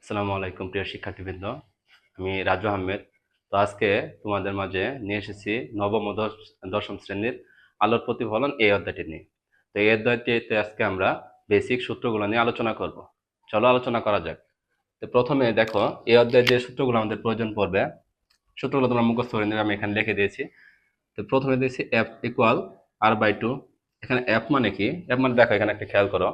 আসসালামু আলাইকুম প্রিয় শিক্ষার্থীবৃন্দ। আমি রাজু আহমেদ। তো আজকে তোমাদের মাঝে নিয়ে এসেছি নবম ও দশম শ্রেণীর আলোর প্রতিফলন এই অধ্যায়টি নিয়ে। তো এই অধ্যায়টিতে আজকে আমরা বেসিক সূত্রগুলো নিয়ে আলোচনা করব। চলো আলোচনা করা যাক। তো প্রথমে দেখো, এই অধ্যায়ে যে সূত্রগুলো আমাদের প্রয়োজন পড়বে, সূত্রগুলো তোমরা মুখস্থ করে নেবে, আমি এখানে লিখে দিয়েছি। তো প্রথমে দিয়েছি এফ ইকুয়াল r/2। এখানে এফ মানে কি? এফ মানে দেখো, এখানে একটা খেয়াল করো,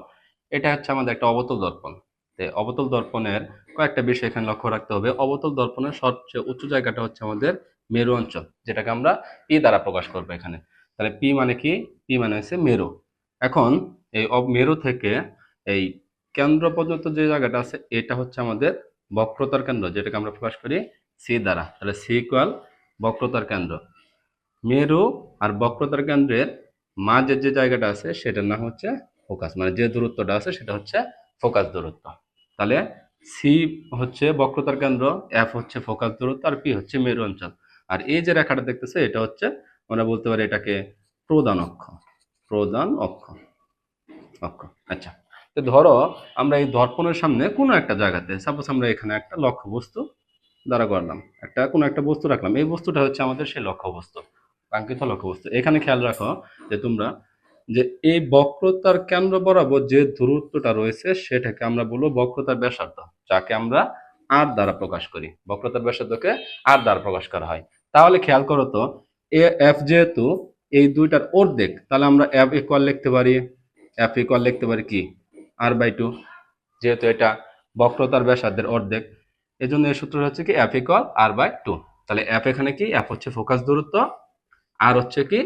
এটা হচ্ছে আমাদের একটা অবতল দর্পণ। তো অবতল দর্পণের কয়েকটা বিষয় এখানে লক্ষ্য রাখতে হবে। অবতল দর্পণের সবচেয়ে উঁচু জায়গাটা হচ্ছে আমাদের মেরু অঞ্চল, যেটাকে আমরা পি দ্বারা প্রকাশ করবো এখানে। তাহলে পি মানে কি? পি মানে হচ্ছে মেরু। এখন এই মেরু থেকে এই কেন্দ্র পর্যন্ত যে জায়গাটা আছে, এটা হচ্ছে আমাদের বক্রতার কেন্দ্র, যেটাকে আমরা প্রকাশ করি সি দ্বারা। তাহলে সি ইকুয়াল বক্রতার কেন্দ্র। মেরু আর বক্রতার কেন্দ্রের মাঝের যে জায়গাটা আছে সেটার নাম হচ্ছে ফোকাস, মানে যে দূরত্বটা আছে সেটা হচ্ছে ফোকাস দূরত্ব। তাহলে সি হচ্ছে বক্রতার কেন্দ্র, এফ হচ্ছে ফোকাস দূরত্ব, আর পি হচ্ছে মেরু অঞ্চল। আর এই যে রেখাটা দেখতেছে, এটা হচ্ছে, আমরা বলতে পারি এটাকে প্রধান অক্ষ। প্রধান অক্ষ অক্ষ আচ্ছা। তো ধরো আমরা এই দর্পণের সামনে কোনো একটা জায়গাতে, সাপোজ আমরা এখানে একটা লক্ষ্য বস্তু দাঁড়া করলাম, কোনো একটা বস্তু রাখলাম। এই বস্তুটা হচ্ছে আমাদের সেই লক্ষ্য বস্তু, কাঙ্ক্ষিত লক্ষ্য বস্তু। এখানে খেয়াল রাখো যে তোমরা, যে এই বক্রতার কেন্দ্র বরাবর যে দূরত্বটা রয়েছে সেটাকে আমরা বলবো বক্রতার ব্যাসার্ধ, যাকে আমরা আর দ্বারা প্রকাশ করি। বক্রতার ব্যাসার্ধকে আর দ্বারা প্রকাশ করা হয়। তাহলে খেয়াল করো তো, এ এফ যেহেতু এই দুইটার অর্ধেক, তাহলে আমরা এফ ইকুয়াল লিখতে পারি, কি r/2, যেহেতু এটা বক্রতার ব্যাসার্ধের অর্ধেক। এই জন্য এই সূত্রটা হচ্ছে কি এফ ইকুয়াল r/2। তাহলে এফ এখানে কি? এফ হচ্ছে ফোকাস দূরত্ব, আর হচ্ছে কি?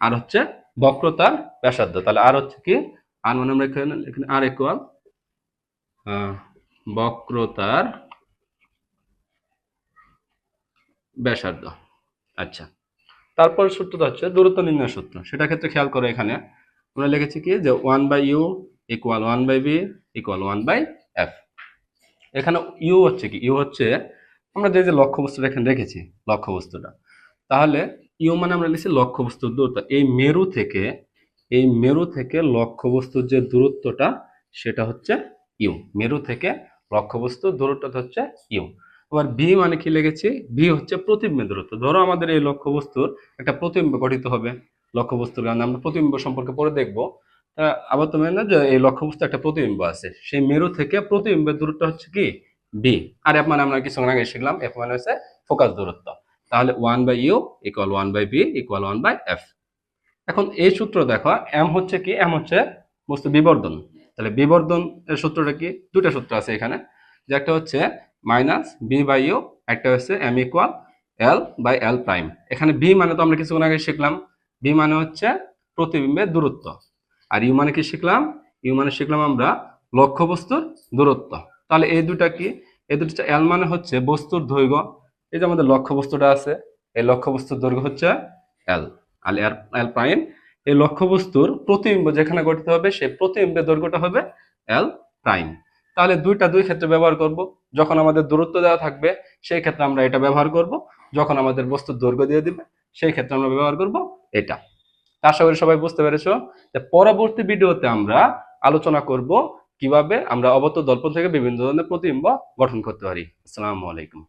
আর হচ্ছে বক্রতার ব্যাসার্ধ। তাহলে আর হচ্ছে কি? আর মানে আমরা এখানে আর ইকুয়াল বক্রতার ব্যাসার্ধ। আচ্ছা, তারপর সূত্রটা হচ্ছে দূরত্ব নির্ণয় সূত্র। সেটা ক্ষেত্রে খেয়াল করো, এখানে আমরা লিখেছি কি যে 1/u equal 1/v equal 1/f। এখানে ইউ হচ্ছে কি? ইউ হচ্ছে আমরা যে যে লক্ষ্যবস্তুটা এখানে রেখেছি, লক্ষ্যবস্তুটা। তাহলে ইউ মানে আমরা লিখছি লক্ষ্যবস্তুর দূরত্ব। এই মেরু থেকে লক্ষ্যবস্তুর যে দূরত্বটা, সেটা হচ্ছে ইউ। মেরু থেকে লক্ষ্যবস্তুর দূরত্বটা হচ্ছে ইউ। আবার ভি মানে কি লিখেছি? ভি হচ্ছে প্রতিবিম্বের দূরত্ব। ধরো আমাদের এই লক্ষ্যবস্তুর একটা প্রতিবিম্ব গঠিত হবে। লক্ষ্যবস্তুর কারণে আমরা প্রতিবিম্ব সম্পর্কে পরে দেখবো। আবার তুমি না যে এই লক্ষ্যবস্তু একটা প্রতিবিম্ব আছে, সেই মেরু থেকে প্রতিবিম্বের দূরত্ব হচ্ছে কি? বি। আর এফ মানে আমরা কিছুক্ষণ আগে শিখলাম, এফ মানে হচ্ছে ফোকাস দূরত্ব। তাহলে 1/u equal 1/v equal 1/f। এখন এই সূত্র দেখো, এম হচ্ছে কি? এম হচ্ছে বস্তু বিবর্ধন। তাহলে বিবর্ধন এর সূত্রটা কি? দুটো সূত্র আছে এখানে, যে একটা হচ্ছে -b/u, একটা হচ্ছে m ইকুয়াল l/l'। এখানে b মানে তো আমরা কিছুক্ষণ আগে শিখলাম, b মানে হচ্ছে প্রতিবিম্বের দূরত্ব। আর ইউ মানে কি শিখলাম? ইউ মানে শিখলাম আমরা লক্ষ্যবস্তুর দূরত্ব। তাহলে এই দুটা কি? এই দুটো, এল মানে হচ্ছে বস্তুর দৈর্ঘ্য। এই যে আমাদের লক্ষ্যবস্তুটা আছে, এই লক্ষ্যবস্তুর দৈর্ঘ্য হচ্ছে এল, আর এল প্রাইম। এই লক্ষ্যবস্তুর প্রতিবিম্ব যেখানে গঠিত হবে, সেই প্রতিবিম্বের দৈর্ঘ্যটা হবে এল প্রাইম। তাহলে দুই ক্ষেত্রে ব্যবহার করব। যখন আমাদের দূরত্ব দেওয়া থাকবে সেই ক্ষেত্রে আমরা এটা ব্যবহার করব, যখন আমাদের বস্তুর দৈর্ঘ্য দিয়ে দিবে সেই ক্ষেত্রে আমরা ব্যবহার করব এটা। আশা করি সবাই বুঝতে পেরেছো। যে পরবর্তী ভিডিওতে আমরা আলোচনা করব কিভাবে আমরা অবতল দর্পণ থেকে বিভিন্ন ধরনের প্রতিবিম্ব গঠন করতে পারি। আসসালামু আলাইকুম।